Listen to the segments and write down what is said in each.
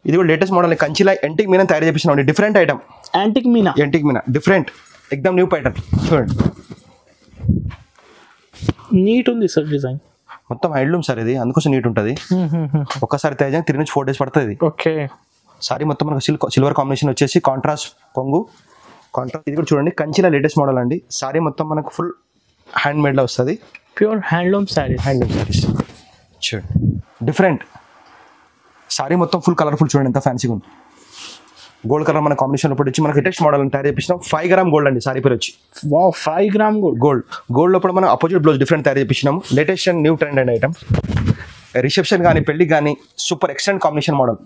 ఇది కూడా latest model కంచిలా యాంటిక్ మీనా తయారు చేపించినాం. Different item. Antique meena different ఎక్దమ్ న్యూ ప్యాటర్న్. చూడండి నీట్ ఉంది సార్ డిజైన్. మొత్తం హ్యాండ్లూమ్ సార్ ఇది, అందుకోసం నీట్ ఉంటుంది. ఒక్కసారి తయారు చేయడానికి 3 నుంచి 4 డేస్ పడుతుంది. ఓకే. సారీ మొత్తం మనకు సిల్వర్ కాంబినేషన్ వచ్చేసి కాంట్రాస్ట్ కొంగు కాంట్రాస్ట్. ఇది కూడా చూడండి కంచిలా లేటెస్ట్ మోడల్ అండి. సారీ మొత్తం మనకు ఫుల్ హ్యాండ్ మేడ్లో వస్తుంది. ప్యూర్ హ్యాండ్లూమ్ సారీస్ చూడండి డిఫరెంట్. సారీ మొత్తం ఫుల్ కలర్ఫుల్ చూడండి ఎంత ఫ్యాన్సీగా ఉంది. గోల్డ్ కలర్ మన కాంబినేషన్ లోపల వచ్చి మనకి లేటెస్ట్ మోడల్ తయారు చేపించినాం. 5 గ్రామ్ గోల్డ్ అండి సారీ పేరు వచ్చి. వావ్ 5 గ్రామ్ గోల్డ్ లోపల మనం అపోజిట్ బ్లౌజ్ డిఫరెంట్ తయారు చేపించినాము. Latest and new trend and item. Reception కానీ పెళ్లికి కానీ సూపర్ ఎక్సలెంట్ కాంబినేషన్ మోడల్.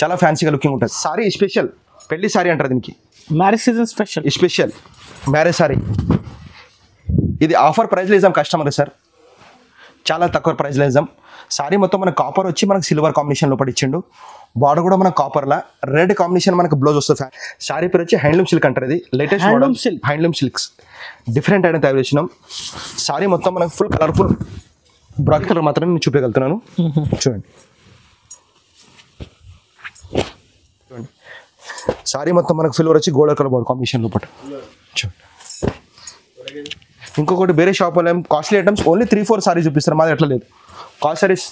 చాలా ఫ్యాన్సీగా లుకింగ్ ఉంటుంది. సారీ స్పెషల్ పెళ్లి సారీ అంటారు దీనికి. Marriage season special marriage sorry. ఇది ఆఫర్ ప్రైస్లో ఇద్దాం కస్టమర్ సార్, చాలా తక్కువ ప్రైస్లో ఇద్దాం. సారీ మొత్తం మనకు కాపర్ వచ్చి మనకు సిల్వర్ కాంబినేషన్ లోపల ఇచ్చిండు. బార్డర్ కూడా మనకు కాపర్లా రెడ్ కాంబినేషన్ మనకు బ్లౌజ్ వస్తుంది. సారీ పేరు వచ్చి హ్యాండ్లూమ్ సిల్క్ అంటారు. ఇది latest model handloom silks. Different item తయారు చేసినాం. సారీ మొత్తం మనకు ఫుల్ కలర్ఫుల్ బ్రాకెట్ కలర్ మాత్రమే నేను చూపించగలుగుతున్నాను. చూడండి సారీ మొత్తం మనకు సిల్వర్ వచ్చి గోల్డ్ కలర్ బార్డర్ కాంబినేషన్ లోపల. చూడండి ఇంకొకటి వేరే షాప్ వాళ్ళు కాస్ట్లీ ఐటమ్స్ ఓన్లీ 3-4 సారీస్ చూపిస్తారు. మాది అట్లా లేదు. Cost saris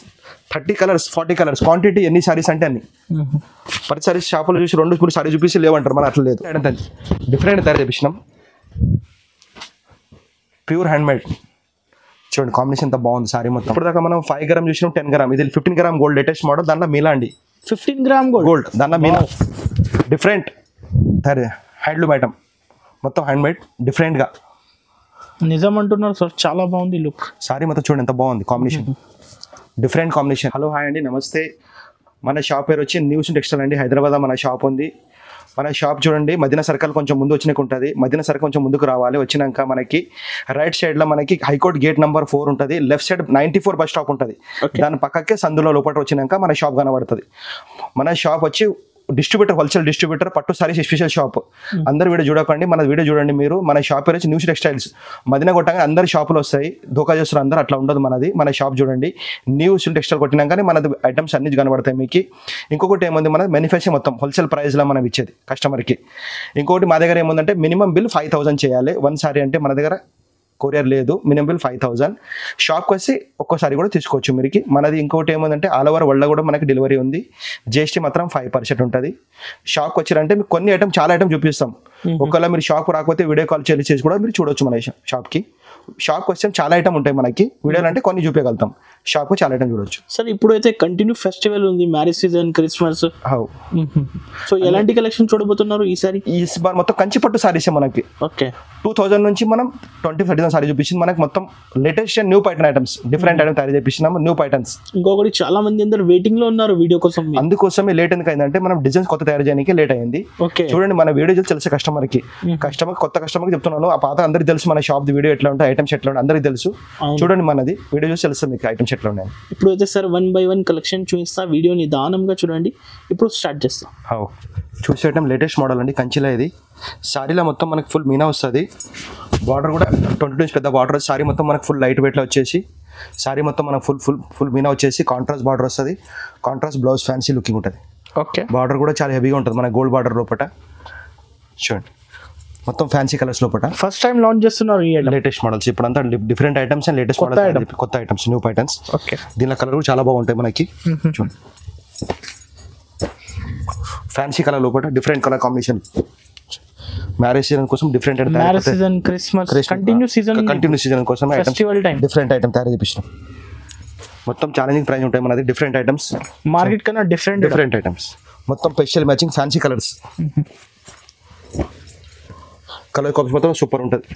30 colours 40 colours quantity ఎన్ని సారీస్ అంటే అన్ని. ప్రతి సారీస్ షాపులో చూసి 2-3 సారీస్ చూపిస్తే లేవంటారు. మన అట్లా లేదు. డిఫరెంట్ తయారు చేపించినాం. Pure handmade. చూడండి కాంబినేషన్ ఎంత బాగుంది సారీ మొత్తం. ఇప్పుడు దాకా మనం 5 గ్రామ్ చూసినాం, 10 గ్రామ్. ఇది 15 గ్రామ్ గోల్డ్ లేటెస్ట్ మోడల్. దాంట్లో మీలా అండి 15 గ్రామ్ గోల్డ్ దాంట్లో మీలా డిఫరెంట్ తయారు హ్యాండ్లూమ్ ఐటమ్. మొత్తం హ్యాండ్ మేడ్ డిఫరెంట్గా. నిజం అంటున్నారు సార్, చాలా బాగుంది లుక్. సారీ మొత్తం చూడండి ఎంత బాగుంది combination. Different combination. Hello hi అండి, నమస్తే. మన షాప్ పేరు వచ్చి న్యూస్ టెక్స్టైల్ అండి. హైదరాబాద్ మన షాప్ ఉంది. మన షాప్ చూడండి మదీనా సర్కిల్ కొంచెం ముందు వచ్చినాక ఉంటుంది. మదీనా సర్కిల్ కొంచెం ముందుకు రావాలి. వచ్చినాక మనకి రైట్ సైడ్లో మనకి హైకోర్ట్ గేట్ నెంబర్ 4 ఉంటుంది. లెఫ్ట్ సైడ్ 94 బస్ స్టాప్ ఉంటుంది. దాని పక్కకే సందులో లోపల వచ్చినాక మన షాప్ కనబడుతుంది. మన షాప్ వచ్చి డిస్ట్రిబ్యూటర్, హోల్సేల్ డిస్ట్రిబ్యూటర్, పట్టు సారీస్ స్పెషల్ షాప్. అందరు వీడియో చూడకండి, మన వీడియో చూడండి మీరు. మన షాప్ పేరు వచ్చి న్యూస్ టెక్స్టైల్స్. మదీనా కొట్టగానే అందరు షాపులు వస్తాయి, ధోకా చేస్తారు అందరు. అట్లా ఉండదు మనది. మన షాప్ చూడండి న్యూస్ టెక్స్టైల్ కొట్టినాకనే మనది ఐటమ్స్ అన్ని కనబడతాయి మీకు. ఇంకొకటి ఏముంది, మన మ్యానుఫ్యాక్చరింగ్ మొత్తం హోల్సేల్ ప్రైస్లో మనం ఇచ్చేది కస్టమర్కి. ఇంకొకటి మా దగ్గర ఏముందంటే మినిమం బిల్ 5000 చేయాలి. 1 సారీ అంటే మన దగ్గర కొరియర్ లేదు. Minimum bill 5000. షాప్కి వచ్చి ఒక్కోసారి కూడా తీసుకోవచ్చు మీరుకి. మనది ఇంకోటి ఏముందంటే ఆల్ ఓవర్ వరల్డ్ కూడా మనకి డెలివరీ ఉంది. జిఎస్టీ మాత్రం 5% ఉంటుంది. షాప్కి వచ్చారంటే మీకు కొన్ని ఐటమ్ చాలా ఐటమ్ చూపిస్తాం. ఒకవేళ మీరు షాప్ రాకపోతే వీడియో కాల్ చేసి కూడా మీరు చూడొచ్చు మన షాప్కి. షాప్కి వస్తే చాలా ఐటమ్ ఉంటాయి మనకి. వీడియోలు అంటే కొన్ని చూపించగలుగుతాం. షాప్కి చాలా ఐటమ్ చూడొచ్చు. సార్ ఇప్పుడు అయితే కంటిన్యూ ఫెస్టివల్ ఉంది, మ్యారేజ్ సీజన్, క్రిస్మస్. సో ఎలాంటి కలెక్షన్ చూడబోతున్నారు ఈసారి? ఈ మొత్తం కంచి పట్టు సారీసే మనకి. ఓకే. 2000 నుంచి మనం 20-30 సారీ చూపించింది మనకి. మొత్తం latest new pattern items, different item తయారు చేపించినాము. New patterns. ఇంకొకటి చాలా మంది అందరు వెయిటింగ్ లో ఉన్నారు వీడియో కోసం. అందుకోసమే లేట్ ఎందుకు అయిందంటే మనం డిజైన్స్ కొత్త తయారు చేయడానికి లేట్ అయింది. చూడండి మన వీడియో తెలిసే కస్టమర్కి. కొత్త కస్టమర్కి చెప్తున్నాను. ఆ పాత అందరికి తెలుసు మన షాప్ వీడియో ఎట్లా ఉంటాయి, ఐటమ్స్ ఎట్లా ఉంటాయి అందరికి తెలుసు. చూడండి మనది వీడియో చూసి తెలుస్తుంది మీకు ఐటమ్స్ ఎట్లా ఉన్నాయి. ఇప్పుడు అయితే సార్ 1 by 1 కలెక్షన్ చూపిస్తా. వీడియో నిదానంగా చూడండి. ఇప్పుడు స్టార్ట్ చేస్తాం. చూసే ఐటమ్ లేటెస్ట్ మోడల్ అండి. కంచిలా ఇది. సారీలో మొత్తం మనకి ఫుల్ మీనా వస్తుంది. బార్డర్ కూడా 22 ఇంచ్ పెద్ద బార్డర్. సారీ మొత్తం మనకు ఫుల్ లైట్ వెయిట్లో వచ్చేసి సారీ మొత్తం మనకు ఫుల్ మీనా వచ్చేసి కాంట్రాస్ట్ బార్డర్ వస్తుంది. కాంట్రాస్ట్ బ్లౌజ్ ఫ్యాన్సీ లుకింగ్ ఉంటుంది. ఓకే. బార్డర్ కూడా చాలా హెవీగా ఉంటుంది మన గోల్డ్ బార్డర్ లోపల. చూడండి మొత్తం ఫ్యాన్సీ కలర్స్ లోపల. ఫస్ట్ టైం లాంచ్ చేస్తున్నారు ఈ లేటెస్ట్ మోడల్స్. ఇప్పుడు అంతా different items and latest model, కొత్త ఐటమ్స్, న్యూ ప్యాటర్న్స్. ఓకే. దీనిలో కలర్ కూడా చాలా బాగుంటాయి మనకి. చూడండి ఫ్యాన్సీ కలర్ లోపల different colour combination. Marriage season కోసం different marriage season, Christmas, continue season కోసం ఫెస్టివల్ టైం డిఫరెంట్ ఐటమ్ తయారు చేపించినాం. మొత్తం ఛాలెంజింగ్ ప్రైస్ ఉంటాయి మనది. డిఫరెంట్ ఐటమ్స్, మార్కెట్ కన్నా డిఫరెంట్ ఐటమ్స్. మొత్తం special matching fancy colours. Colour combination మొత్తం సూపర్ ఉంటుంది.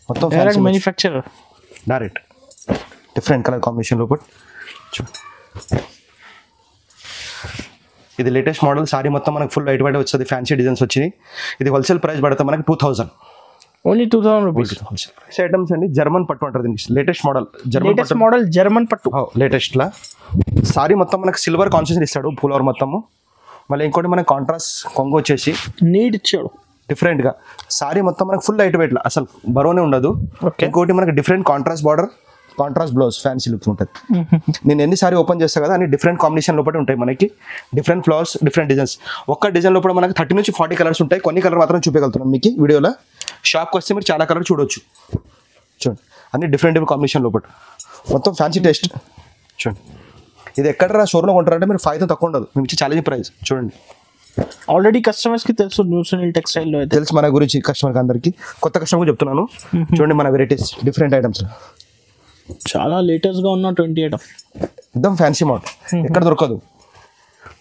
మొత్తం manufacture direct different colour combination లోపల. ఇది లేటెస్ట్ మోడల్. సారీ మొత్తం మనకు ఫుల్ లైట్ వెయిట్ వస్తుంది. ఫ్యాన్సీ డిజైన్స్ వచ్చినాయి. ఇది హోల్సేల్ ప్రైస్ పడుతుంది మనకి 2000. Only 2000 rupees. ఐటమ్స్ అండి. జర్మన్ పట్టు అంటారు దీనికి. లేటెస్ట్ మోడల్ జర్మన్ పట్టు లేటెస్ట్ లా. సారీ మొత్తం మనకు సిల్వర్ కాన్సెషన్ ఇస్తాడు పూలవర్ మొత్తము. మళ్ళీ ఇంకోటి మనకి కాంట్రాస్ట్ కొంగు వచ్చేసి నీట్ ఇచ్చాడు డిఫరెంట్గా. సారీ మొత్తం మనకు ఫుల్ లైట్ వెయిట్, అసలు బరువునే ఉండదు. ఇంకోటి మనకి different contrast border, contrast blouse fancy look ఉంటుంది. నేను ఎన్నిసారి ఓపెన్ చేస్తా కదా అన్ని డిఫరెంట్ కాంబినేషన్ లోపల ఉంటాయి మనకి, డిఫరెంట్ ఫ్లవర్స్, డిఫరెంట్ డిజైన్స్. ఒక్క డిజైన్ లోపల మనకి 30 నుంచి 40 కలర్స్ ఉంటాయి. కొన్ని కలర్ మాత్రం చూపించగలుగుతున్నాను మీకు వీడియోలో. షాప్కి వస్తే మీరు చాలా కలర్ చూడొచ్చు. చూడండి అన్ని డిఫరెంట్ కాంబినేషన్ లోపల మొత్తం ఫ్యాన్సీ టేస్ట్. చూడండి ఇది ఎక్కడ షోరూమ్లో కొంటారంటే మీరు 5,000 తక్కువ ఉండదు. మేము ఇచ్చే ఛాలెంజ్ ప్రైస్. చూడండి ఆల్రెడీ కస్టమర్స్ కి తెలుసు న్యూ సునీల్ టెక్స్టైల్ లో అయితే తెలుసు మన గురించి, కస్టమర్కి అందరికి. కొత్త కస్టమర్ చెప్తున్నాను. చూడండి మన వెరైటీస్, డిఫరెంట్ ఐటమ్స్, చాలా లేటెస్ట్ గా ఉన్న 20 ఐటమ్, एकदम ఫ్యాన్సీ మోడల్. ఎక్కడ దొరకదు,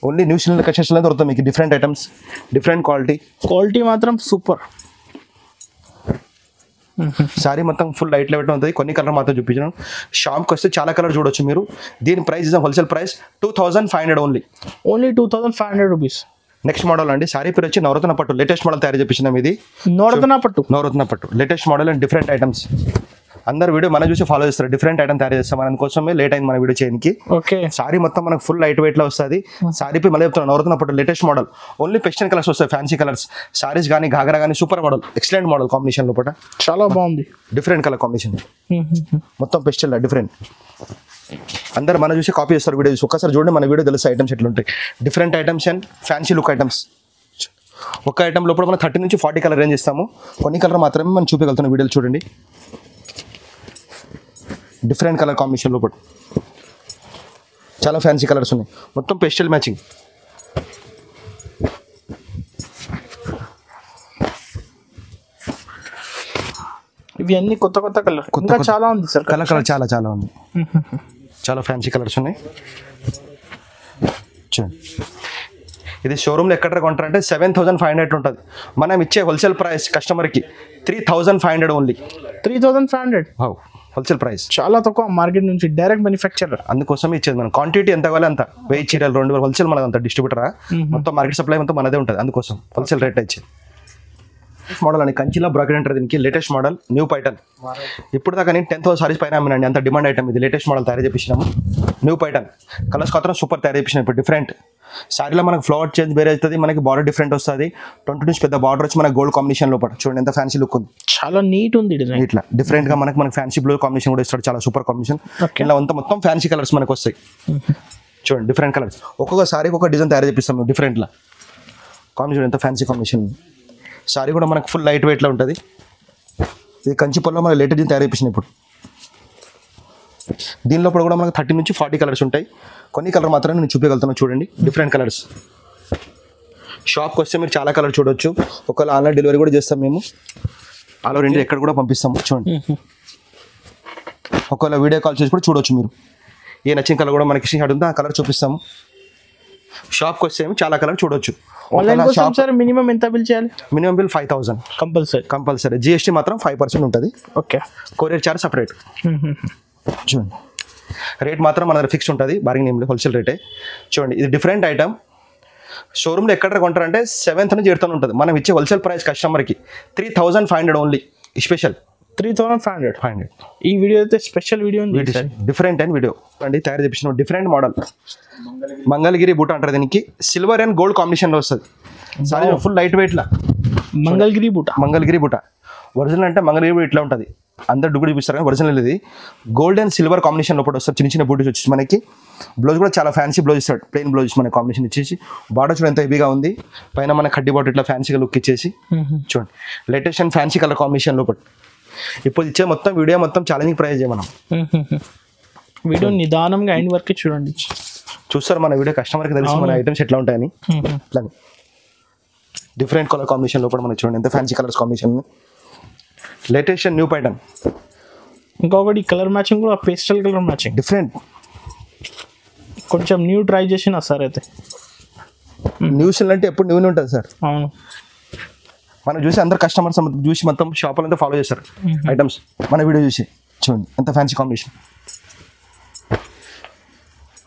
ఓన్లీ న్యూ సిలిండర్ కలెక్షన్స్లో దొరుకుతాయి మీకు. డిఫరెంట్ ఐటమ్స్, డిఫరెంట్ క్వాలిటీ మాత్రం సూపర్. సారీ మొత్తం ఫుల్ లైట్ లెవెట్ ఉంటుంది. కొన్ని కలర్ మాత్రం చూపించాను. షాప్కి వస్తే చాలా కలర్ చూడొచ్చు మీరు. దీని price is wholesale price 2,500 only 2,500 rupees. Next model అండి, సారీ పేరు వచ్చి నవరత్న పట్టు. లేటెస్ట్ మోడల్ తయారు చేపించినాం. ఇది నవరత్న పట్టు latest model and different items. అందరు వీడియో మనం చూసి ఫాలో చేస్తారు. డిఫరెంట్ ఐటమ్ తయారు చేస్తాం. మన కోసమే లేట్ అయింది మన వీడియో చేయడానికి. ఓకే సారీ మొత్తం మనకు ఫుల్ లైట్ వెయిట్ లో వస్తుంది. సారీ పై మళ్ళీ చెప్తున్నాను, నవరత్న పట్టు latest model. Only pastel colours వస్తాయి, ఫ్యాన్సీ కలర్స్. సారీస్ కానీ ఘాగరా కానీ super model, excellent model combination లోపల. చాలా బాగుంది, డిఫరెంట్ కలర్ కాంబినేషన్, మొత్తం పెస్టల్ డిఫరెంట్. అందరు మనం చూసి కాపీ చేస్తారు వీడియో చూసి. ఒక్కసారి చూడండి మన వీడియో తెలుసు ఐటమ్స్ ఎట్లా ఉంటాయి. Different items and fancy look items. ఒక ఐటమ్ లోపల మనం 30 నుంచి 40 కలర్ రేంజ్ ఇస్తాము. కొన్ని కలర్ మాత్రమే మనం చూపించగలుగుతున్నాం. వీడియోలు చూడండి, డిఫరెంట్ కలర్ కాంబినేషన్ లోపల చాలా ఫ్యాన్సీ కలర్స్ ఉన్నాయి. మొత్తం పెస్టల్ మ్యాచింగ్. ఇవి అన్ని కొత్త కలర్, ఇంకా చాలా ఉంది సార్. కలర్ చాలా ఉంది. చాలా ఫ్యాన్సీ కలర్స్ ఉన్నాయి. చూడండి ఇది షోరూమ్లో ఎక్కడ కొంటారంటే 7,500 ఉంటుంది. మనం ఇచ్చే హోల్సేల్ ప్రైస్ కస్టమర్కి 3,500 ఓన్లీ. 3,500 హోల్సేల్ ప్రైస్, చాలా తక్కువ మార్కెట్ నుంచి, డైరెక్ట్ మ్యానుఫ్యాక్చరర్. అందుకోసం ఇచ్చేది మనం. క్వాంటిటీ ఎంత కావాలి అంత, 1000 చీరలు 2,000 హోల్సేల్ మనది అంత. డిస్ట్రిబ్యూటరా మొత్తం మార్కెట్ సప్లై మొత్తం మనదే ఉంటుంది. అందుకోసం హోల్సేల్ రేట్ ఇచ్చేది. మోడల్ అని కంచిలో బ్రాకెట్ అంటారు దీనికి. Latest model, new Python. ఇప్పుడు దాకా నేను 10,000 సారీస్ పైన అమ్మినండి, అంత డిమాండ్ ఐటమ్ ఇది. లేటెస్ట్ మోడల్ తయారు చేపించినాము. న్యూ పైటన్ కలర్స్ మాత్రం సూపర్ తయారు చేపించినాం. ఇప్పుడు డిఫరెంట్ సారీలో మనకు ఫ్లవర్ చేంజ్ వేరే అవుతుంది, మనకి బార్డర్ డిఫరెంట్ వస్తుంది. 20 నుంచి పెద్ద బార్డర్ వచ్చి మనకి గోల్డ్ కాంబినేషన్ లోపల. చూడండి ఎంత ఫ్యాన్సీ లుక్ ఉంది, చాలా నీట్ ఉంది డిజైన్. ఇట్లా డిఫరెంట్ గా మనకి ఫ్యాన్సీ బ్లూ కాంబినేషన్ కూడా ఇస్తాడు, చాలా సూపర్ కాంబినేషన్. ఇలా అంతా మొత్తం ఫ్యాన్సీ కలర్స్ మనకు వస్తాయి. చూడండి డిఫరెంట్ కలర్స్, ఒక్కొక్క సారీకి ఒక డిజైన్ తయారు చేపిస్తాం మేము డిఫరెంట్లా. కాంబినేషన్ ఎంత ఫ్యాన్సీ కాంబినేషన్. సారీ కూడా మనకు ఫుల్ లైట్ వెయిట్లో ఉంటుంది. ఇది కంచి పొల్లో మనకి లేటెస్ట్ తయారు చేపించినాయి. ఇప్పుడు దీనిలో కూడా మనకు 30 నుంచి 40 కలర్స్ ఉంటాయి. కొన్ని కలర్ మాత్రమే నేను చూపించగలుగుతాను. చూడండి డిఫరెంట్ కలర్స్. షాప్కి వస్తే మీరు చాలా కలర్ చూడొచ్చు. ఒకవేళ ఆన్లైన్ డెలివరీ కూడా చేస్తాం మేము. ఆల్ ఓవర్ ఇండియా ఎక్కడ కూడా పంపిస్తాము. చూడండి ఒకవేళ వీడియో కాల్ చేసి కూడా చూడొచ్చు మీరు. ఏ నచ్చిన కలర్ కూడా మనకి షాట్ ఉందో ఆ కలర్ చూపిస్తాము. షాప్కి వస్తే చాలా కలర్ చూడొచ్చు. మినిమం ఎంత బిల్ చేయాలి? Minimum bill 5,000 compulsory. జిఎస్టీ మాత్రం 5% ఉంటుంది. Okay, courier charge separate. చూడండి రేట్ మాత్రం మన దగ్గర ఫిక్స్ ఉంటుంది, బార్గెన్ ఏం లేదు, హోల్సేల్ రేటే. చూడండి ఇది డిఫరెంట్ ఐటమ్. షోరూమ్లో ఎక్కడ కొంటారంటే 7,000 నుంచి 8,000 ఉంటుంది. మనం ఇచ్చే హోల్సేల్ ప్రైస్ కస్టమర్కి 3,500 ఓన్లీ. స్పెషల్ 3,500. ఈ వీడియో అయితే స్పెషల్ వీడియో ఉంది, డిఫరెంట్ అండ్ వీడియో అండి తయారు చేపించిన డిఫరెంట్ మోడల్. మంగళగిరి బూట అంటారు దీనికి. సిల్వర్ అండ్ గోల్డ్ కాంబినేషన్లో వస్తుంది. సారీ ఫుల్ లైట్ వెయిట్లా. మంగళగిరి బూట ఒరిజినల్ అంటే మంగళగిరి బూట ఇట్లా ఉంటుంది. అందరు డుగుడు చూపిస్తారు కానీ ఒరిజినల్ ఇది గోల్డ్ అండ్ సిల్వర్ కాంబినేషన్ లోపల వస్తారు. చిన్న చిన్న బూటీస్ వచ్చేసి మనకి. బ్లౌజ్ కూడా చాలా ఫ్యాన్సీ బ్లౌజ్ ఇస్తాడు, ప్లెయిన్ బ్లౌజ్ మన కాంబినేషన్ ఇచ్చేసి. బార్డర్ చూడండి ఎంత హెవీగా ఉంది. పైన మన కడ్డీ బార్డర్ ఇట్లా ఫ్యాన్సీగా లుక్ ఇచ్చేసి. చూడండి latest and fancy colour combination లోపల. ఇప్పుడు ఇచ్చే మొత్తం వీడియో మొత్తం ఛాలెంజింగ్ ప్రైస్ మనం. వీడియో నిదానంగా ఎండ్ వరకు చూడండి. చూస్తారు మన వీడియో, కస్టమర్కి తెలుసు మన ఐటమ్స్ ఎట్లా ఉంటాయని. ఇట్లా డిఫరెంట్ కలర్ కాంబినేషన్ లోపల మనం చూడండి ఎంత fancy colours combination. Latest new pattern. ఇంకొకటి కలర్ మ్యాచింగ్ కూడా పేస్టల్ కలర్ మ్యాచింగ్ డిఫరెంట్. కొంచెం న్యూ ట్రై చేసిన సార్. అయితే న్యూస్ అంటే ఎప్పుడు న్యూనే ఉంటుంది సార్. అవును, మనం చూసి అందరు కస్టమర్స్ చూసి మొత్తం షాపులు అంతా ఫాలో చేస్తారు ఐటమ్స్ మన వీడియో చూసి. చూడండి ఎంత ఫ్యాన్సీ కాంబినేషన్.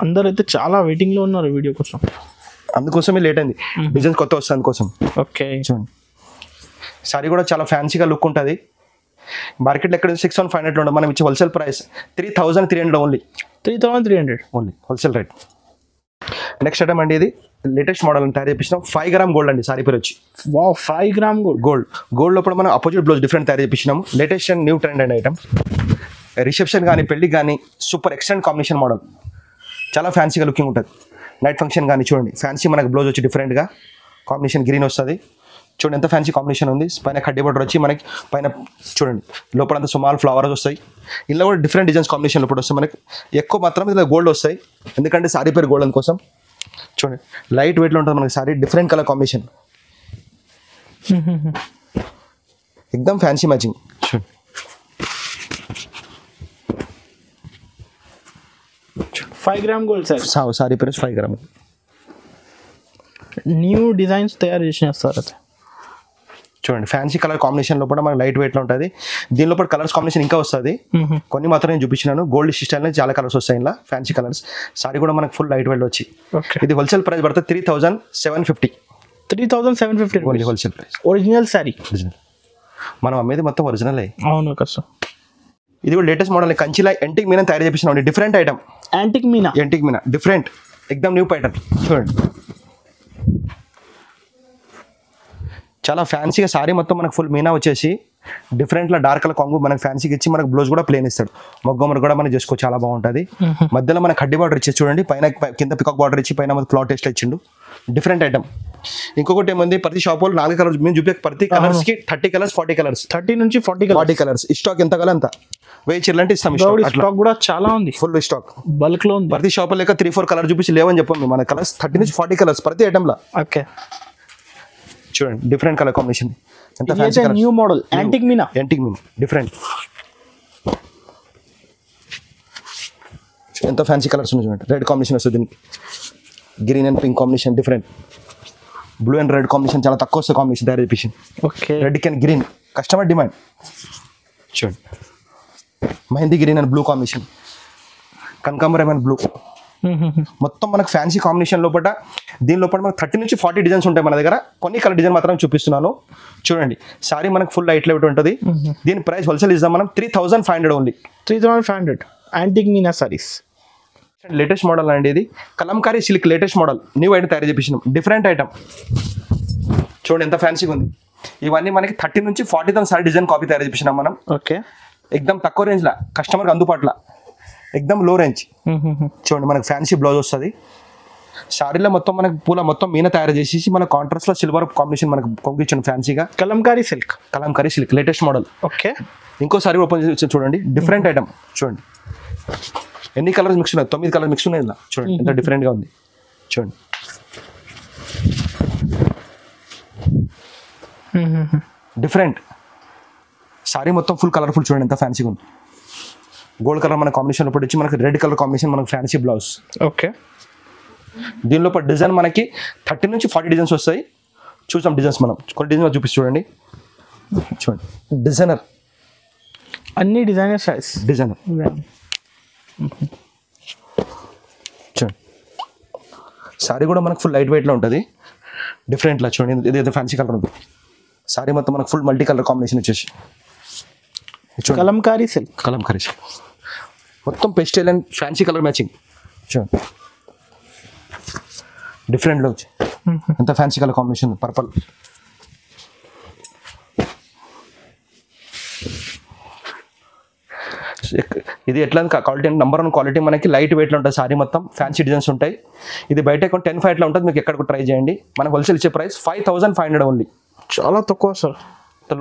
అందరు అయితే చాలా వెయిటింగ్లో ఉన్నారు వీడియో కోసం, అందుకోసమే లేట్ అయింది. డిజైన్స్ కొత్త వస్తుంది అందుకోసం. ఓకే చూడండి సారీ కూడా చాలా ఫ్యాన్సీగా లుక్ ఉంటుంది. మార్కెట్లో ఎక్కడ 6,500 ఉండదు. మనం ఇచ్చే wholesale price 3,300 only. 3,300 only wholesale rate. Next item అండి, ఇది లేటెస్ట్ మోడల్ తయారు చేపించినాం. 5 గ్రామ్ గోల్డ్ అండి సారీ పేరు వచ్చి. 5 గ్రామ్ గోల్డ్. గోల్డ్ లోపల మనం అపోజిట్ బ్లౌజ్ డిఫరెంట్ తయారు చేపించినాము. Latest and new trend and item. Reception కానీ పెళ్లి కానీ సూపర్ ఎక్సలెంట్ కాంబినేషన్ మోడల్, చాలా ఫ్యాన్సీగా లుకింగ్ ఉంటుంది. నైట్ ఫంక్షన్ కానీ చూడండి, ఫ్యాన్సీ మనకు బ్లౌజ్ వచ్చి డిఫరెంట్గా కాంబినేషన్ గ్రీన్ వస్తుంది. చూడండి ఎంత ఫ్యాన్సీ కాంబినేషన్ ఉంది. పైన కడ్డీ బోర్డర్ వచ్చి మనకి పైన చూడండి, లోపలంతా సుమాల్ ఫ్లవర్స్ వస్తాయి. ఇలా కూడా డిఫరెంట్ డిజైన్స్ కాంబినేషన్ లోపల వస్తాయి. మనకి ఎక్కువ మాత్రం ఇలా గోల్డ్ వస్తాయి, ఎందుకంటే సారీ పేరు గోల్డ్ అందుకోసం. చూడండి లైట్ వెయిట్లో ఉంటుంది మనకి సారీ, డిఫరెంట్ కలర్ కాంబినేషన్, ఎక్దమ్ ఫ్యాన్సీ మ్యాచింగ్. చూడండి 5 గ్రామ్ గోల్డ్ సార్. సారీ పేరు 5 గ్రామ్. న్యూ డిజైన్స్ తయారు చేసినారు సార్ అయితే. చూడండి ఫ్యాన్సీ కలర్ కాంబినేషన్ లోపల మనకి లైట్ వెయిట్లో ఉంటుంది. దీని లోపల కలర్స్ కాంబినేషన్ ఇంకా వస్తుంది, కొన్ని మాత్రం నేను చూపించినాను. గోల్డ్ స్టైల్ చాలా కలర్స్ వస్తాయి ఇలా, ఫ్యాన్సీ కలర్స్. సారీ కూడా మనకు ఫుల్ లైట్ వెయిట్ వచ్చి, ఇది హోల్సేల్ ప్రైస్ పడుతుంది 3,750. 3,750 only wholesale price. Original sari, original మనం అమ్మేది మొత్తం ఒరిజినల్. అవును కదా సార్. ఇది కూడా లేటెస్ట్ మోడల్, కంచిలా ఎంటిక్ మీనా తయారు చేపించినాం. Different item, antique meena. Antique meena different, ఎక్దమ్ న్యూ ప్యాటర్న్. చూడండి చాలా ఫ్యాన్సీగా సారీ మొత్తం మనకు ఫుల్ మీనా వచ్చేసి డిఫరెంట్లో డార్క్ కలర్ కాంగు మనకు ఫ్యాన్సీకి ఇచ్చి మనకు బ్లౌజ్ కూడా ప్లేన్ ఇస్తాడు. మొగ్గమరు కూడా మనం చేసుకో, చాలా బాగుంటుంది. మధ్యలో మనకు కడ్డీ బార్డర్ ఇచ్చేసి చూడండి, పైన కింద పికాక్ బార్డర్ ఇచ్చి పైన మనకు క్లాత్ టెస్ట్ ఇచ్చిండు. Different item. ఇంకొకటి ఏమంది, ప్రతి షాప్ వాళ్ళు 4 కలర్స్ మేము చూపే, ప్రతి కలర్స్ కి 30 కలర్స్ 40 కలర్స్, 30 నుంచి 40 కలర్స్. స్టాక్ ఎంత కల అంత 1000 చీరలు అంటే ఇస్తాం. స్టాక్ కూడా చాలా ఉంది, ఫుల్ స్టాక్ బల్క్ లో ఉంది. ప్రతి షాప్ లేక 3-4 కలర్ చూపించి లేవని చెప్పండి. మన కలర్స్ 30 నుంచి 40 కలర్స్ ప్రతి ఐటమ్ లా. ఓకే చూడండి డిఫరెంట్ కలర్ కాంబినేషన్, ఎంత fancy new model antique meena. Antique meena different, ఎంత ఫ్యాన్సీ కలర్స్ ఉన్నాయి చూడండి. రెడ్ కాంబినేషన్ వస్తుంది దీనికి, green and pink combination different, blue and red combination చాలా తక్కువ వస్తుంది కాంబినేషన్ తయారు చేపించింది. Okay red and green customer demand. చూడండి mehndi green and blue combination, కనకాంబరం అండ్ బ్లూ, మొత్తం మనకు ఫ్యాన్సీ కాంబినేషన్ లోపల. దీని లోపల మనకు 30 నుంచి 40 డిజైన్స్ ఉంటాయి మన దగ్గర. కొన్ని కలర్ డిజైన్ మాత్రం చూపిస్తున్నాను. చూడండి సారీ మనకు ఫుల్ లైట్ లైట్ ఉంటుంది. దీని ప్రైస్ హోల్సేల్ ఇద్దాం మనం 3,500 only. 3,500 antique Meena saris. Latest model అండి ఇది, Kalamkari silk latest model, new item తయారు చేపించినాం. డిఫరెంట్ ఐటమ్ చూడండి ఎంత ఫ్యాన్సీగా ఉంది. ఇవన్నీ మనకి 30 నుంచి 40,000 సారీ డిజైన్ కాపీ తయారు చేపించినాం మనం. ఓకే ఎక్దమ్ తక్కువ రేంజ్లో, కస్టమర్కి అందుబాటులో, ఎక్దమ్ లో రేంజ్. చూడండి మనకు ఫ్యాన్సీ బ్లౌజ్ వస్తుంది. సారీలో మొత్తం మనకు పూల మొత్తం మీన తయారు చేసేసి మన కాంట్రాస్ట్లో సిల్వర్ కాంబినేషన్ మనకు కొంగిచ్చాను ఫ్యాన్సీగా. Kalamkari silk latest model. Okay ఇంకో సారీ ఓపెన్ చేసి చూడండి, డిఫరెంట్ ఐటమ్. చూడండి ఎన్ని కలర్స్ మిక్స్ ఉన్నాయి, 9 కలర్స్ మిక్స్ ఉన్నాయి ఇలా. చూడండి ఎంత డిఫరెంట్గా ఉంది. చూడండి డిఫరెంట్ సారీ మొత్తం ఫుల్ కలర్ఫుల్. చూడండి ఎంత ఫ్యాన్సీగా ఉంది. గోల్డ్ కలర్ మన కాంబినేషన్ లోపల వచ్చి మనకి రెడ్ కలర్ కాంబినేషన్ మనకి ఫ్యాన్సీ బ్లౌజ్. ఓకే దీనిలో డిజైన్ మనకి 30 నుంచి 40 డిజైన్స్ వస్తాయి. చూసాం డిజైన్స్ మనం, కొన్ని డిజైన్స్ చూపిస్తూ చూడండి. చూడండి డిజైనర్, అన్ని డిజైనర్ సైజ్ డిజైనర్. చూడండి సారీ కూడా మనకు ఫుల్ లైట్ వెయిట్లో ఉంటుంది, డిఫరెంట్లా. చూడండి ఇది ఫ్యాన్సీ కలర్ ఉంటుంది. సారీ మొత్తం మనకు ఫుల్ మల్టీ కలర్ కాంబినేషన్ వచ్చేసి కలంకారీ సిల్క్. మొత్తం pastel and fancy colour matching. చూడండి డిఫరెంట్లో వచ్చి ఎంత ఫ్యాన్సీ కలర్ కాంబినేషన్, పర్పల్. ఇది ఎట్లా క్వాలిటీ అంటే నంబర్ 1 క్వాలిటీ. మనకి లైట్ వెయిట్లో ఉంటుంది సారీ మొత్తం, ఫ్యాన్సీ డిజైన్స్ ఉంటాయి. ఇది బయట 10,500 ఉంటుంది, మీకు ఎక్కడ ట్రై చేయండి. మనకు హోల్సేల్ ఇచ్చే ప్రైస్ 5,500 ఓన్లీ. చాలా తక్కువ సార్,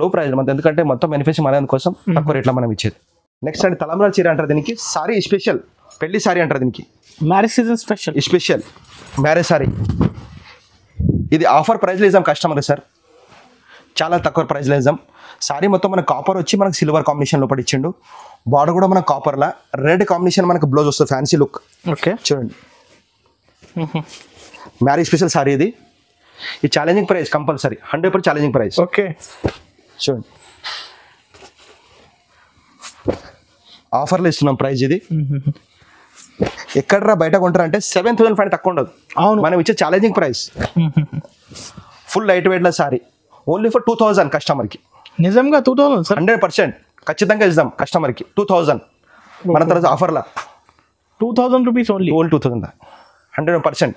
లో ప్రైస్ మన, ఎందుకంటే మొత్తం మ్యానుఫ్యాక్చరింగ్ మన కోసం తక్కువ రేట్లో మనం ఇచ్చేది. నెక్స్ట్ అండి తలంబ్రాల చీర అంటారు దీనికి. సారీ స్పెషల్ పెళ్లి సారీ అంటారు దీనికి, marriage season special marriage sorry. ఇది ఆఫర్ ప్రైస్లో ఇద్దాం కస్టమర్ సార్, చాలా తక్కువ ప్రైస్లో ఇద్దాం. సారీ మొత్తం మనకు కాపర్ వచ్చి మనకు సిల్వర్ కాంబినేషన్ లోపల ఇచ్చిండు. బార్డర్ కూడా మనకు కాపర్లా, రెడ్ కాంబినేషన్ మనకు బ్లౌజ్ వస్తుంది, ఫ్యాన్సీ లుక్. ఓకే చూడండి మ్యారేజ్ స్పెషల్ సారీ ఇది. ఈ challenging price compulsory, 100% challenging price. Okay చూడండి ఆఫర్లో ఇస్తున్నాం ప్రైస్. ఇది ఎక్కడరా బయట కొంటారా అంటే 7,500 తక్కువ ఉండదు. అవును, మనం ఇచ్చే ఛాలెంజింగ్ ప్రైస్. ఫుల్ లైట్ వెయిట్లో సారీ ఓన్లీ ఫర్ 2,000 కస్టమర్కి. నిజంగా 2,000 సార్? 100% ఖచ్చితంగా ఇద్దాం కస్టమర్కి 2,000 మన తర్వాత ఆఫర్లా. 2,000 రూపీస్ ఓన్లీ 2,000 100%.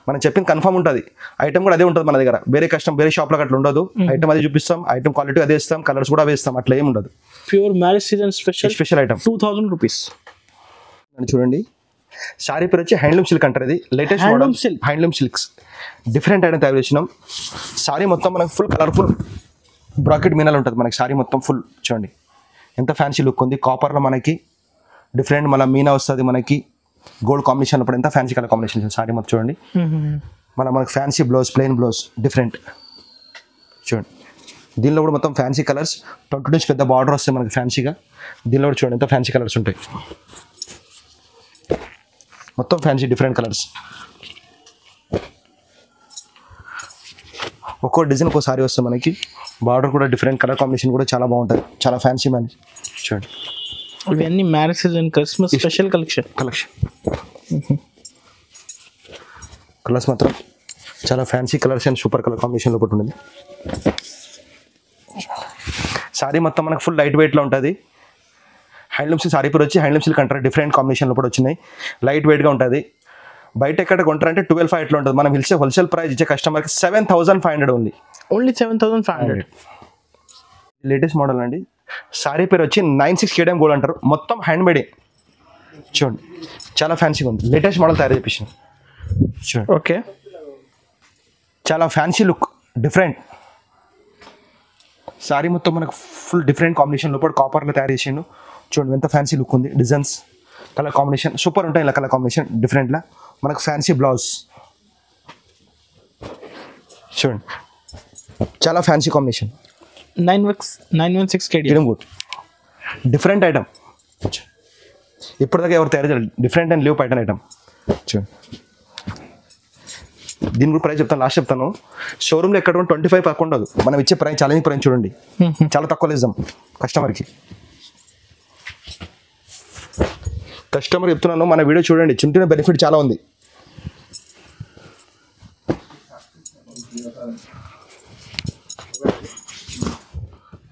మనం చెప్పింది కన్ఫర్మ్ ఉంటుంది. ఐటమ్ కూడా అదే ఉంటుంది మన దగ్గర. వేరే షాప్లో అట్లా ఉండదు. ఐటమ్ అదే చూపిస్తాం, ఐటమ్ క్వాలిటీ అదే ఇస్తాం, కలర్స్ కూడా వేస్తాం, అట్లా ఏమి ఉండదు. Pure marriage season special special item 2000 rupees. చూడండి సారీ పేరు వచ్చి హ్యాండ్లూమ్ సిల్క్ అంటారు. ఇది latest model Handloom silk. Handloom silks different item తయారు చేసినాం. సారీ మొత్తం మనకు ఫుల్ కలర్ఫుల్ బ్రాకెట్ మీనాలు ఉంటుంది మనకి. సారీ మొత్తం ఫుల్ చూడండి ఎంత ఫ్యాన్సీ లుక్ ఉంది. కాపర్లో మనకి డిఫరెంట్ మళ్ళీ మీనా వస్తుంది మనకి. గోల్డ్ కాంబినేషన్ అప్పుడు ఎంత ఫ్యాన్సీ కలర్ కాంబినేషన్ సారీ మొత్తం చూడండి. మనకి fancy blouse plain blouse different చూడండి. దీనిలో కూడా మొత్తం ఫ్యాన్సీ కలర్స్ 20 నుంచి పెద్ద బార్డర్ వస్తాయి మనకి ఫ్యాన్సీగా. దీనిలో కూడా చూడండి ఎంత ఫ్యాన్సీ కలర్స్ ఉంటాయి. మొత్తం ఫ్యాన్సీ డిఫరెంట్ కలర్స్. ఒక్కో డిజైన్ ఒక్కో సారీ వస్తుంది మనకి. బార్డర్ కూడా డిఫరెంట్ కలర్ కాంబినేషన్ కూడా చాలా బాగుంటుంది. చాలా ఫ్యాన్సీ మ్యాన్ చూడండి. ఇవన్నీ marriage season Christmas special collection. Colours మాత్రం చాలా fancy colours and super colour కాంబినేషన్లో ఒకటి ఉన్నది. సారీ మొత్తం మనకు ఫుల్ లైట్ వెయిట్లో ఉంటుంది. హ్యాండ్లూమ్స్ సారీ పేరు వచ్చి హ్యాండ్లూమ్ సిల్క్ అంటారు. డిఫరెంట్ కాంబినేషన్లో కూడా వచ్చినాయి. లైట్ వెయిట్గా ఉంటుంది. బయట ఎక్కడ కొంటారంటే 12,500 ఉంటుంది. మనం పిలిచే హోల్సేల్ ప్రైస్ ఇచ్చే కస్టమర్కి 7,500 ఓన్లీ. ఓన్లీ 7,500. లేటెస్ట్ మోడల్ అండి. సారీ పేరు వచ్చి 96 కేడియం గోల్డ్ అంటారు. మొత్తం హ్యాండ్ మేడింగ్ చూడండి చాలా ఫ్యాన్సీగా ఉంది. లేటెస్ట్ మోడల్ తయారు చేపించాం చూడండి. ఓకే చాలా ఫ్యాన్సీ లుక్ డిఫరెంట్. సారీ మొత్తం మనకు ఫుల్ డిఫరెంట్ కాంబినేషన్ లోపల కాపర్లో తయారు చేసిండు. చూడండి ఎంత ఫ్యాన్సీ లుక్ ఉంది. డిజైన్స్ కలర్ కాంబినేషన్ సూపర్ ఉంటాయి. ఇలా కలర్ కాంబినేషన్ డిఫరెంట్లా మనకు ఫ్యాన్సీ బ్లౌజ్ చూడండి చాలా ఫ్యాన్సీ కాంబినేషన్. 916 KD ఇడం గుడ్ డిఫరెంట్ ఐటమ్. ఇప్పటిదాకా ఎవరు తయారు చేయాలి different and leaf pattern item చూడండి. దీని కూడా ప్రైస్ చెప్తాను లాస్ట్ చెప్తాను. షోరూమ్లో ఎక్కడ 25 పక్క ఉండదు. మనం ఇచ్చే ప్రైస్ ఛాలెంజింగ్ ప్రైస్ చూడండి చాలా తక్కువ ఇద్దాం కస్టమర్కి. కస్టమర్ చెప్తున్నాను మన వీడియో చూడండి చింటిన బెనిఫిట్ చాలా ఉంది.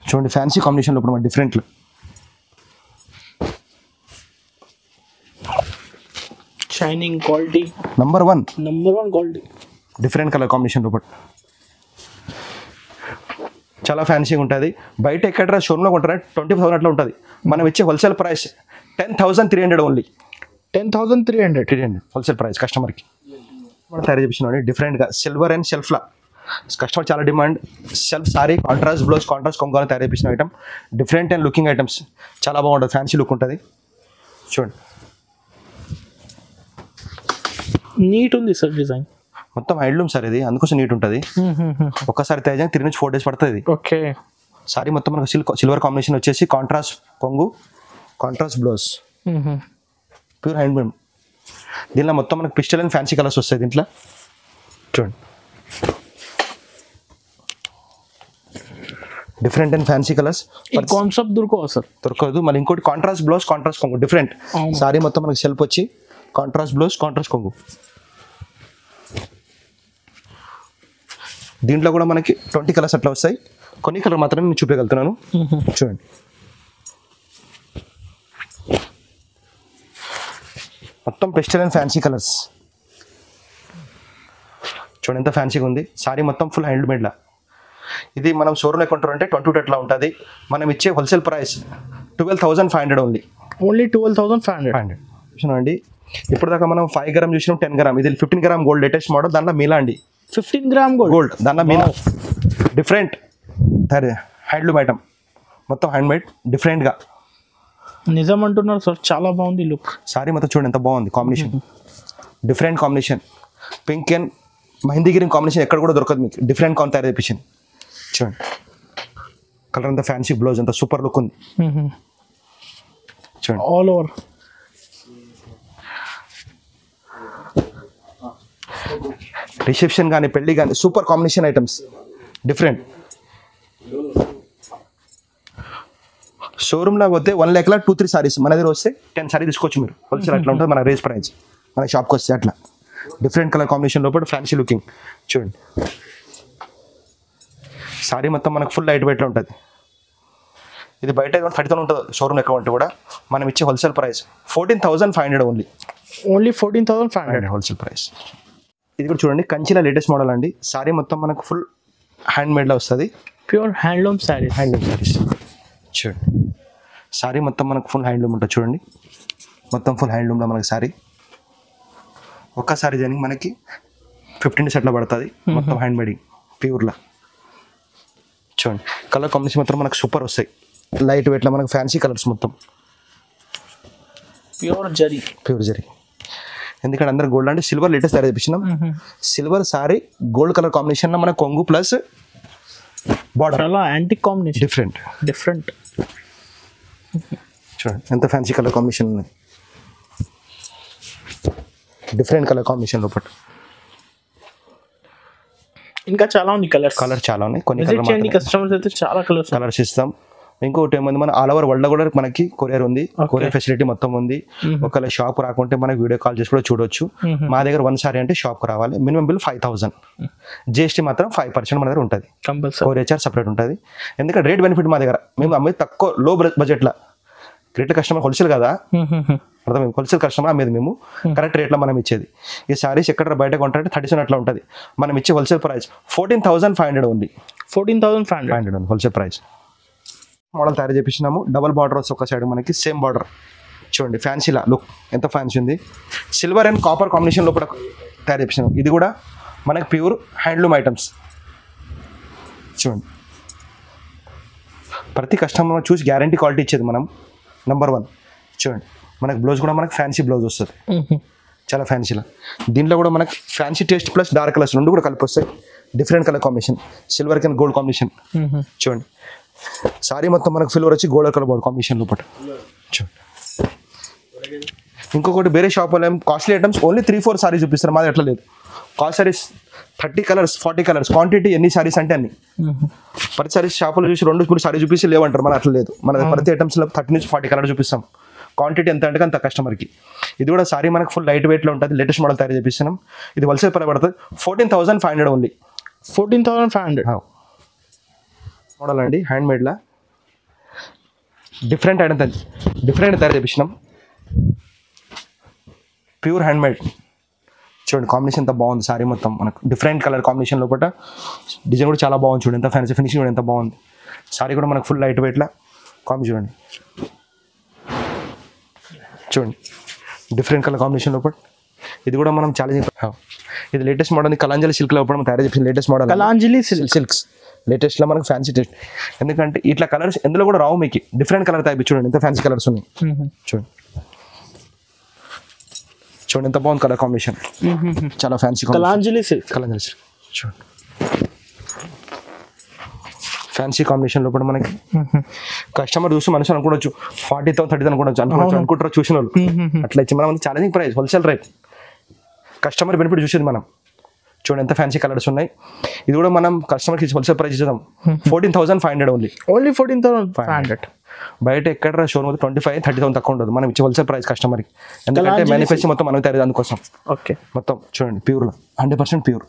చూడండి ఫ్యాన్సీ కాంబినేషన్లో ఇప్పుడు మన డిఫరెంట్లు shining quality number 1 quality different colour combination లోపల చాలా ఫ్యాన్సీగా ఉంటుంది. బయట ఎక్కడ షోరూమ్లో కొంటారా 20,000 అట్లా ఉంటుంది. మనం ఇచ్చే wholesale price 10,300 only. 10,300 wholesale price కస్టమర్కి మనం తయారు చేపించినాం డిఫరెంట్గా సిల్వర్ అండ్ షెల్ఫ్లా. కస్టమర్ చాలా demand. Self sari contrast blouse contrast కొంగు తయారు చేపించిన item. Different and looking items చాలా బాగుంటుంది. ఫ్యాన్సీ లుక్ ఉంటుంది చూడండి. నీట్ ఉంది సార్ డిజైన్ మొత్తం హ్యాండ్లూమ్ సార్ ఇది అందుకోసం నీట్ ఉంటుంది. ఒక్కసారి తయారు 3 నుంచి 4 డేస్ పడుతుంది. ఓకే సారీ మొత్తం మనకు సిల్వర్ కాంబినేషన్ వచ్చేసి కాంట్రాస్ట్ కొంగు కాంట్రాస్ట్ బ్లౌజ్ ప్యూర్ హ్యాండ్లూమ్. దీనిలో మొత్తం మనకు పిస్టల్ అండ్ ఫ్యాన్సీ కలర్స్ వస్తాయి దీంట్లో చూడండి. డిఫరెంట్ అండ్ ఫ్యాన్సీ కలర్స్ ఈ కాన్సెప్ట్ దొరకవు సార్ దొరకదు. మళ్ళీ ఇంకోటి కాంట్రాస్ట్ బ్లౌజ్ కాంట్రాస్ట్ కొంగు డిఫరెంట్. సారీ మొత్తం మనకు సెల్ఫ్ వచ్చి కాంట్రాస్ట్ బ్లౌజ్ కాంట్రాస్ట్ కొంగు. దీంట్లో కూడా మనకి 20 కలర్స్ అట్లా వస్తాయి. కొన్ని కలర్ మాత్రమే నేను చూపించగలుగుతున్నాను చూడండి. మొత్తం పెస్టల్ అండ్ ఫ్యాన్సీ కలర్స్ చూడండి ఎంత ఫ్యాన్సీగా ఉంది. సారీ మొత్తం ఫుల్ హ్యాండ్మేడ్లా. ఇది మనం షోరూమ్లో కొంటారంటే 22 అట్లా ఉంటుంది. మనం ఇచ్చే హోల్సేల్ ప్రైస్ 12,500 ఓన్లీ. 12,500 చూడండి. ఇప్పుడు దాకా మనం 5 గ్రామ్ చూసినాం 10 గ్రామ్. ఇది 15 గ్రామ్ గోల్డ్ లేటెస్ట్ మోడల్. దాంట్లో మీలా అండి 15 గ్రామ్ గోల్డ్ దాంట్లో మీలా డిఫరెంట్ హ్యాండ్లూమ్ ఐటమ్ మొత్తం హ్యాండ్మేడ్ డిఫరెంట్గా. నిజం అంటున్నారు సార్ చాలా బాగుంది లుక్. సారీ మొత్తం చూడండి ఎంత బాగుంది combination. Different combination pink and mehndi green combination ఎక్కడ కూడా దొరకదు మీకు. డిఫరెంట్ కాన్ తయారు చేపించింది చూడండి. కలర్ అంతా ఫ్యాన్సీ బ్లౌజ్ అంతా సూపర్ లుక్ ఉంది చూడండి. ఆల్ ఓవర్ రిసెప్షన్ కానీ పెళ్లి కానీ సూపర్ కాంబినేషన్ ఐటమ్స్ డిఫరెంట్. షోరూమ్లో పోతే 1 lakh 2-3 సారీస్. మన దగ్గర వస్తే 10 సారీ తీసుకోవచ్చు మీరు. హోల్సేల్ అట్లా ఉంటుంది మన రేస్ ప్రైస్. మన షాప్కి వస్తే అట్లా డిఫరెంట్ కలర్ కాంబినేషన్ లోపల ఫ్యాన్సీ లుకింగ్ చూడండి. సారీ మొత్తం మనకు ఫుల్ లైట్ వెయిట్లో ఉంటుంది. ఇది బయట 30,000 ఉంటుంది షోరూమ్ ఎక్కువ ఉంటే కూడా. మనం ఇచ్చే wholesale price 14,500 only. 14,500 wholesale price. ఇది కూడా చూడండి కంచిలా లేటెస్ట్ మోడల్ అండి. సారీ మొత్తం మనకు ఫుల్ హ్యాండ్ మేడ్లో వస్తుంది. Pure handloom saris. Handloom saris చూడండి సారీ మొత్తం మనకు ఫుల్ హ్యాండ్లూమ్ ఉంటుంది చూడండి, మొత్తం ఫుల్ హ్యాండ్లూమ్లో మనకి సారీ. ఒక్క సారీ దానికి మనకి 15 సెట్ల పడుతుంది, మొత్తం హ్యాండ్ మేడింగ్ ప్యూర్లో. చూడండి కలర్ కాంబినేషన్ మాత్రం మనకు సూపర్ వస్తాయి, లైట్ వెయిట్లో మనకు ఫ్యాన్సీ కలర్స్ మొత్తం ప్యూర్ జరీ. ఎందుకంటే అందరు గోల్డ్ అంటే సిల్వర్ లేటెస్ట్ తయారు చేపించినాం. సిల్వర్ సారీ గోల్డ్ కలర్ కాంబినేషన్లో మన కొంగు ప్లస్ బార్డర్ చాలా యాంటిక్ కాంబినేషన్, డిఫరెంట్. చూడండి ఎంత ఫ్యాన్సీ కలర్ కాంబినేషన్ ఉన్నాయి, డిఫరెంట్ కలర్ కాంబినేషన్ లోపల. ఇంకా చాలా ఉంది కలర్ చాలా ఉన్నాయి. కొన్ని కస్టమర్స్ అయితే చాలా కలర్స్ ఇస్తాం. ఇంకోటి ఏముంది, మన ఆల్ ఓవర్ వరల్డ్ కూడా మనకి కొరియర్ ఉంది, కొరియర్ ఫెసిలిటీ మొత్తం ఉంది. ఒకవేళ షాప్ రాకుంటే మనకి వీడియో కాల్ చేసి కూడా చూడొచ్చు. మా దగ్గర 1 సారీ అంటే షాప్కి రావాలి, మినిమం బిల్ 5,000, GST మాత్రం 5% మన దగ్గర ఉంటుంది, కొరియర్ చార్జ్ సపరేట్ ఉంటుంది. ఎందుకంటే రేట్ బెనిఫిట్ మా దగ్గర, మేము అమ్మేది తక్కువ లో బడ్జెట్లో. రేట్ కస్టమర్ హోల్సేల్ కదా, అర్థం హోల్సేల్ కస్టమర్ అమ్మేది మేము కరెక్ట్ రేట్లో మనం ఇచ్చేది. ఈ సారీస్ ఎక్కడ బయట కొంటే 37 అట్లా ఉంటుంది, మనం ఇచ్చే హోల్సేల్ ప్రైస్ 14,500 ఉంది. 14,500 హోల్సేల్ ప్రైస్. మోడల్ తయారు చేపించినాము, డబల్ బార్డర్ వస్తుంది ఒక సైడ్ మనకి, సేమ్ బార్డర్ చూడండి, ఫ్యాన్సీలా లుక్ ఎంత ఫ్యాన్సీ ఉంది. సిల్వర్ అండ్ కాపర్ కాంబినేషన్ లోపల తయారు చేపించినాము. ఇది కూడా మనకి ప్యూర్ హ్యాండ్లూమ్ ఐటమ్స్. చూడండి ప్రతి కస్టమర్ చూసి గ్యారంటీ క్వాలిటీ ఇచ్చేది మనం, నెంబర్ 1. చూడండి మనకి బ్లౌజ్ కూడా మనకి ఫ్యాన్సీ బ్లౌజ్ వస్తుంది, చాలా ఫ్యాన్సీలా. దీంట్లో కూడా మనకి fancy taste plus dark colours రెండు కూడా కలిపి వస్తాయి, different colour combination, silver and gold combination. చూడండి సారీ మొత్తం మనకు సిల్వర్ వచ్చి గోల్డ్ కలర్ బోర్డ్ కాంబినేషన్ లోపల. చూడండి ఇంకొకటి వేరే షాప్ వాళ్ళు కాస్ట్లీ ఐటమ్స్ ఓన్లీ 3-4 సారీస్ చూపిస్తారు, మాది అట్లా లేదు. Cost saris 30 colours 40 colours, quantity ఎన్ని సారీస్ అంటే అన్ని. ప్రతి సారీస్ షాపులో చూసి 2-3 సారీ చూపిస్తే లేవంటారు, మన అట్లా లేదు. మన ప్రతి ఐటమ్స్లో 30 నుంచి 40 కలర్ చూపిస్తాం. క్వాంటిటీ ఎంత అంటే అంత కస్టమర్కి. ఇది కూడా సారీ మనకు ఫుల్ లైట్ వెయిట్లో ఉంటుంది, లేటెస్ట్ మోడల్ తయారు చేపిస్తున్నాం. ఇది హోల్సేల్ ప్రైస్ పడుతుంది 14,500 ఓన్లీ. 14,500 మోడల్ అండి, హ్యాండ్ మేడ్లా డిఫరెంట్ ఐటమ్, డిఫరెంట్ తయారు చేపించినాం, ప్యూర్ హ్యాండ్ మేడ్. చూడండి కాంబినేషన్ ఎంత బాగుంది, సారీ మొత్తం మనకు డిఫరెంట్ కలర్ కాంబినేషన్ లోపల. డిజైన్ కూడా చాలా బాగుంది, చూడండి ఎంత ఫ్యాన్సీ ఫినిషింగ్ కూడా ఎంత బాగుంది. సారీ కూడా మనకు ఫుల్ లైట్ వెయిట్లా కాంబినేషన్ చూడండి, చూడండి డిఫరెంట్ కలర్ కాంబినేషన్ లోపల. ఇది కూడా మనం ఛాలెంజింగ్, ఇది లేటెస్ట్ మోడల్ కలాంజలి సిల్క్ లోపల మనం తయారు చేసిన లేటెస్ట్ మోడల్, కలాంజలి సిల్క్స్ లేటెస్ట్లో మనకు ఫ్యాన్సీ టేస్ట్. ఎందుకంటే ఇట్లా కలర్స్ ఎందులో కూడా రావు మీకు, డిఫరెంట్ కలర్ టైప్. చూడండి ఎంత ఫ్యాన్సీ కలర్స్ ఉన్నాయి, చూడండి చూడండి ఎంత బాగుంది కలర్ కాంబినేషన్, చాలా ఫ్యాన్సీ కలాంజలి సిల్క్. చూడండి ఫ్యాన్సీ కాంబినేషన్ లోపల మనకి కస్టమర్ చూసి మనుషులు అనుకోవచ్చు 40,000 30,000 అనుకుంటారు చూసిన వాళ్ళు. అట్లా ఇచ్చి మనం challenging price, wholesale rate, customer benefit చూసేది మనం. చూడండి ఎంత ఫ్యాన్సీ కలర్స్ ఉన్నాయి. ఇది కూడా మనం కస్టమర్కి హోల్సేల్ ప్రైస్ ఇచ్చేద్దాం 14,500 ఓన్లీ. 14,500. బయట ఎక్కడ షోరూమ్ 25,000-30,000 తక్కువ ఉండదు, మనం ఇచ్చే హోల్సేల్ ప్రైస్ కస్టమర్కి. ఎందుకంటే మ్యానుఫ్యాక్చరింగ్ మొత్తం మనం తయారు అందుకోసం. ఓకే మొత్తం చూడండి ప్యూర్లో 100% ప్యూర్.